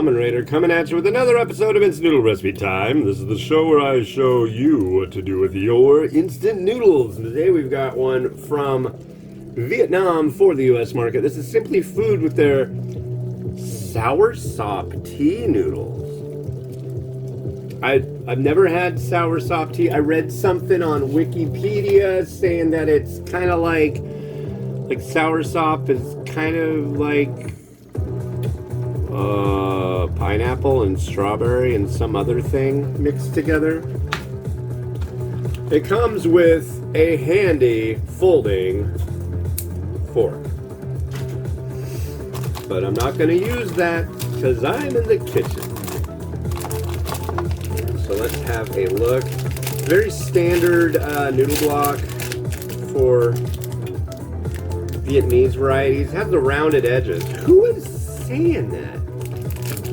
Ramen Raider coming at you with another episode of Instant Noodle Recipe Time. This is the show where I show you what to do with your instant noodles. And today we've got one from Vietnam for the US market. This is Simply Food with their Soursop tea noodles. I've never had Soursop tea. I read something on Wikipedia saying that it's kind of like Soursop is kind of like pineapple and strawberry and some other thing mixed together. It comes with a handy folding fork. But I'm not going to use that because I'm in the kitchen. So let's have a look. Very standard noodle block for Vietnamese varieties. It has the rounded edges. Who is saying that?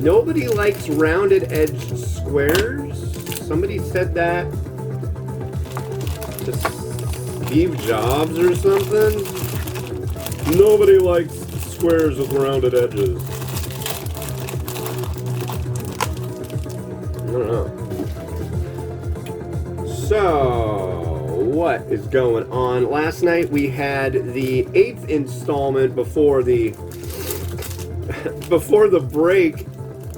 Nobody likes rounded edged squares? Somebody said that to Steve Jobs or something? Nobody likes squares with rounded edges. I don't know. So, what is going on? Last night we had the 8th installment before the break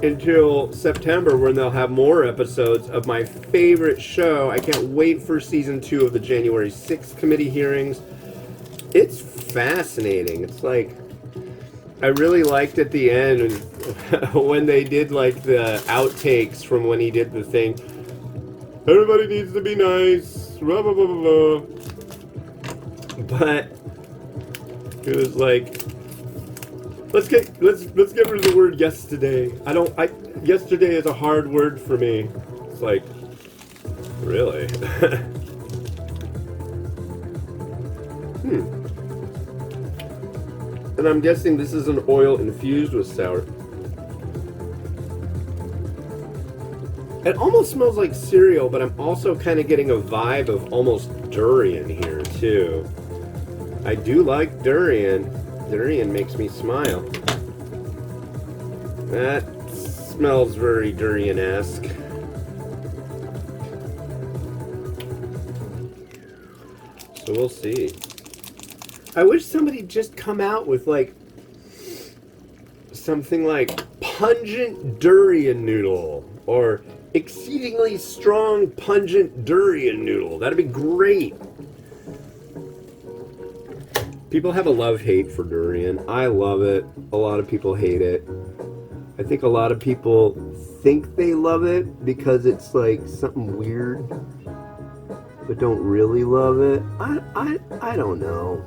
until September, when they'll have more episodes of my favorite show. I can't wait for season 2 of the January 6th committee hearings. It's fascinating. It's like, I really liked at the end when they did like the outtakes from when he did the thing. Everybody needs to be nice. Blah, blah, blah, blah, blah. But it was like, let's get rid of the word yesterday. Yesterday is a hard word for me. It's like, really? And I'm guessing this is an oil infused with sour. It almost smells like cereal, but I'm also kind of getting a vibe of almost durian here, too. I do like durian. Durian makes me smile. That smells very durian-esque. So we'll see. I wish somebody'd just come out with like something like pungent durian noodle or exceedingly strong pungent durian noodle. That'd be great. People have a love-hate for durian. I love it. A lot of people hate it. I think a lot of people think they love it because it's like something weird, but don't really love it. I don't know.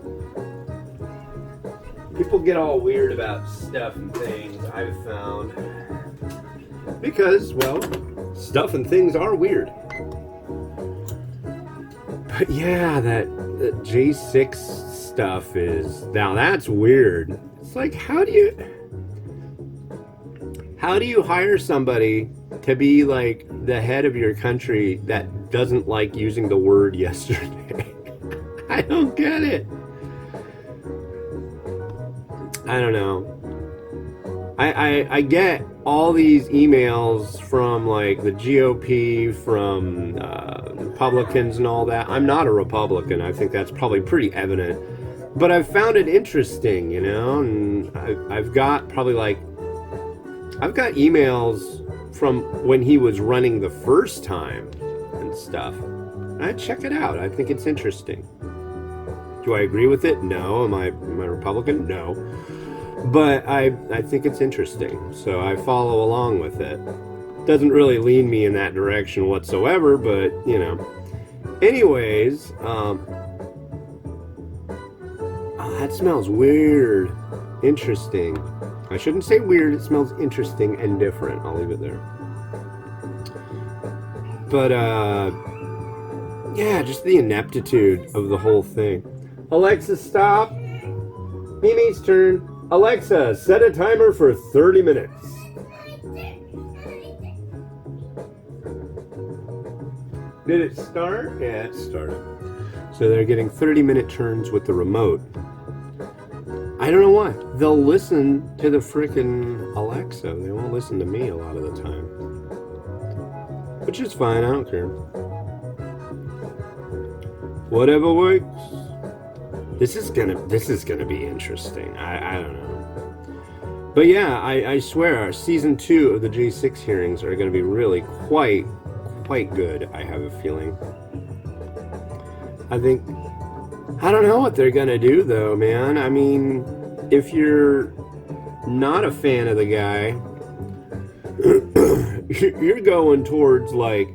People get all weird about stuff and things, I've found. Because, well, stuff and things are weird. But yeah, that J6 stuff is, now that's weird. It's like, how do you hire somebody to be like the head of your country that doesn't like using the word yesterday? I don't get it. I don't know. I get all these emails from like the GOP, from Republicans and all that. I'm not a Republican. I think that's probably pretty evident. But I've found it interesting, you know, and I've got emails from when he was running the first time and stuff. I check it out. I think it's interesting. Do I agree with it? No. Am I Republican? No. But I think it's interesting, so I follow along with it. Doesn't really lean me in that direction whatsoever, but, you know. Anyways, that smells weird. Interesting. I shouldn't say weird, it smells interesting and different. I'll leave it there. But, yeah, just the ineptitude of the whole thing. Alexa, stop. Mimi's turn. Alexa, set a timer for 30 minutes. Did it start? Yeah, it started. So they're getting 30-minute turns with the remote. I don't know why. They'll listen to the frickin' Alexa. back, so they won't listen to me a lot of the time. Which is fine, I don't care. Whatever works. This is gonna be interesting. I don't know. But yeah, I swear, season 2 of the J6 hearings are gonna be really quite good, I have a feeling. I don't know what they're gonna do though, man. I mean, if you're not a fan of the guy, you're going towards like,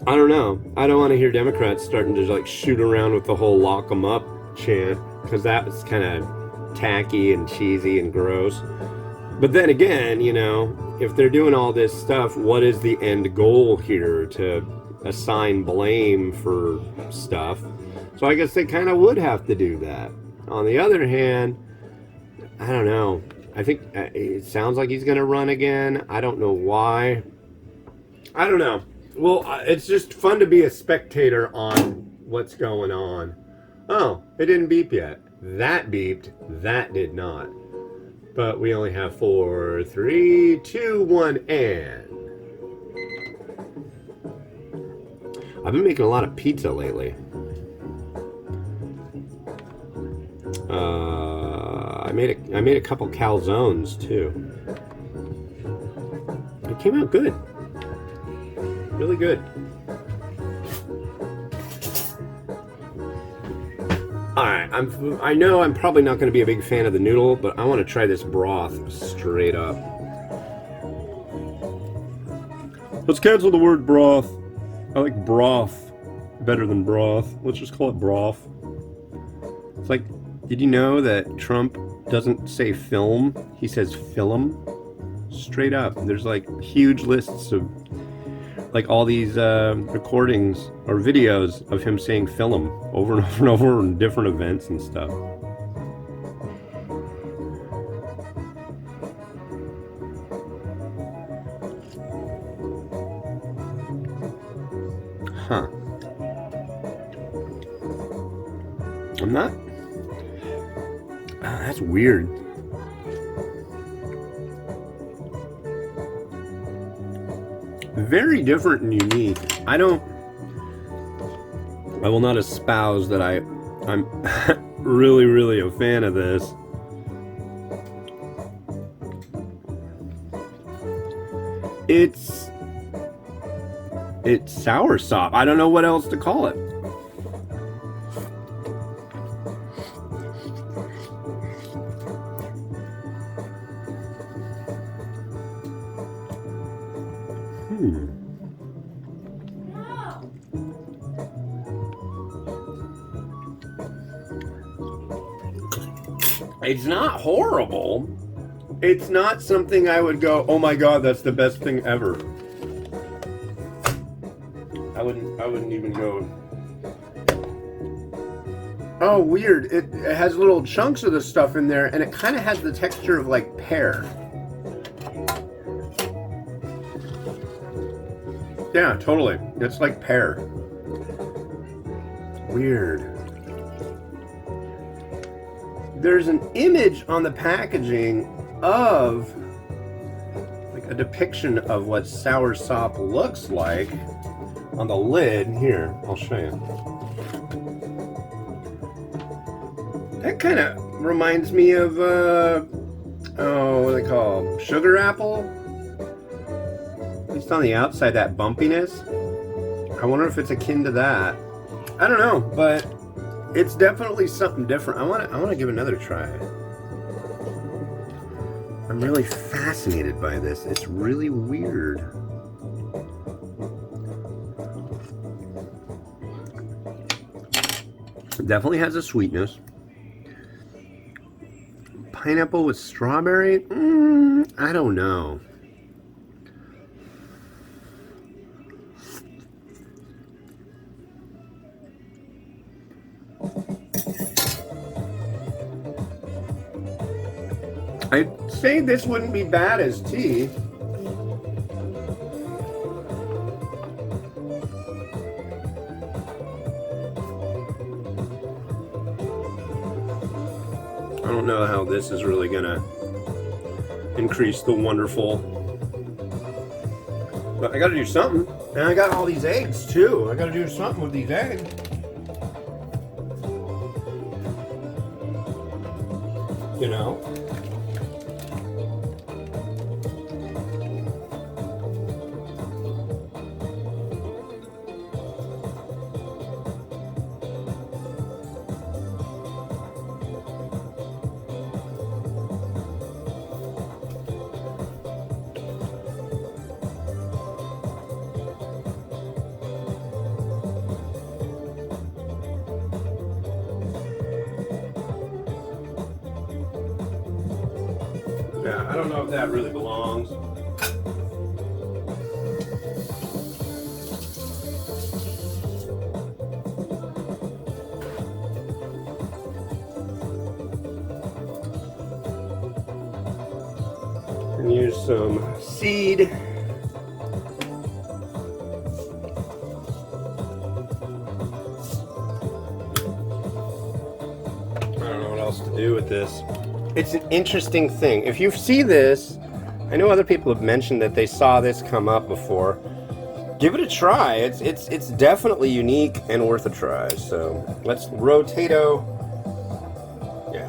I don't know. I don't want to hear Democrats starting to like shoot around with the whole lock 'em up chant, because that was kind of tacky and cheesy and gross. But then again, you know, if they're doing all this stuff, what is the end goal here? To assign blame for stuff? So I guess they kind of would have to do that. On the other hand, I don't know. I think it sounds like he's going to run again. I don't know why. I don't know. Well, it's just fun to be a spectator on what's going on. Oh, it didn't beep yet. That beeped. That did not. But we only have 4, 3, 2, 1, and... I've been making a lot of pizza lately. I made a couple calzones too. It came out good. Really good. Alright, I know I'm probably not going to be a big fan of the noodle, but I want to try this broth straight up. Let's cancel the word broth. I like broth better than broth. Let's just call it broth. It's like, did you know that Trump doesn't say film? He says film. Straight up. There's like huge lists of like all these recordings or videos of him saying film over and over and over in different events and stuff. Huh. I'm not... that's weird. Very different and unique. I will not espouse that I'm really a fan of this. It's Soursop. I don't know what else to call it. It's not horrible. It's not something I would go, oh my god, that's the best thing ever. I wouldn't even go, oh weird, it has little chunks of the stuff in there and it kind of has the texture of like pear. Yeah, totally. It's like pear. Weird. There's an image on the packaging of like a depiction of what Soursop looks like on the lid. Here, I'll show you. That kind of reminds me of oh, what do they call them? Sugar apple? At least on the outside, that bumpiness. I wonder if it's akin to that. I don't know, but it's definitely something different. I want to give another try. I'm really fascinated by this. It's really weird. It definitely has a sweetness. Pineapple with strawberry? I don't know. I'd say this wouldn't be bad as tea. I don't know how this is really gonna increase the wonderful. But I gotta do something. And I got all these eggs too. I gotta do something with these eggs. You know? Yeah, I don't know if that really belongs. And use some seed. I don't know what else to do with this. It's an interesting thing. If you see this, I know other people have mentioned that they saw this come up before. Give it a try. It's definitely unique and worth a try. So let's rotato. Yeah.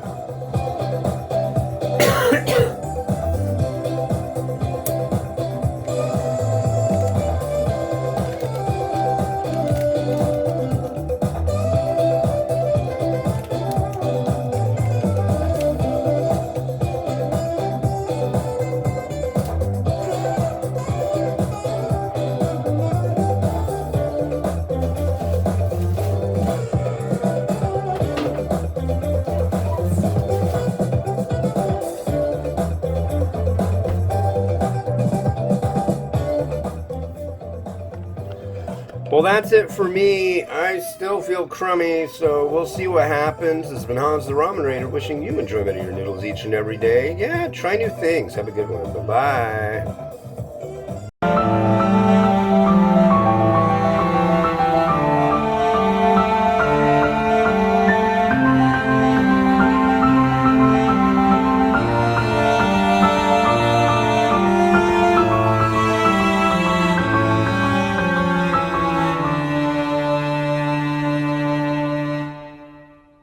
Well, that's it for me. I still feel crummy, so we'll see what happens. This has been Hans the Ramen Raider, wishing you enjoyment of your noodles each and every day. Yeah, try new things. Have a good one. Bye-bye.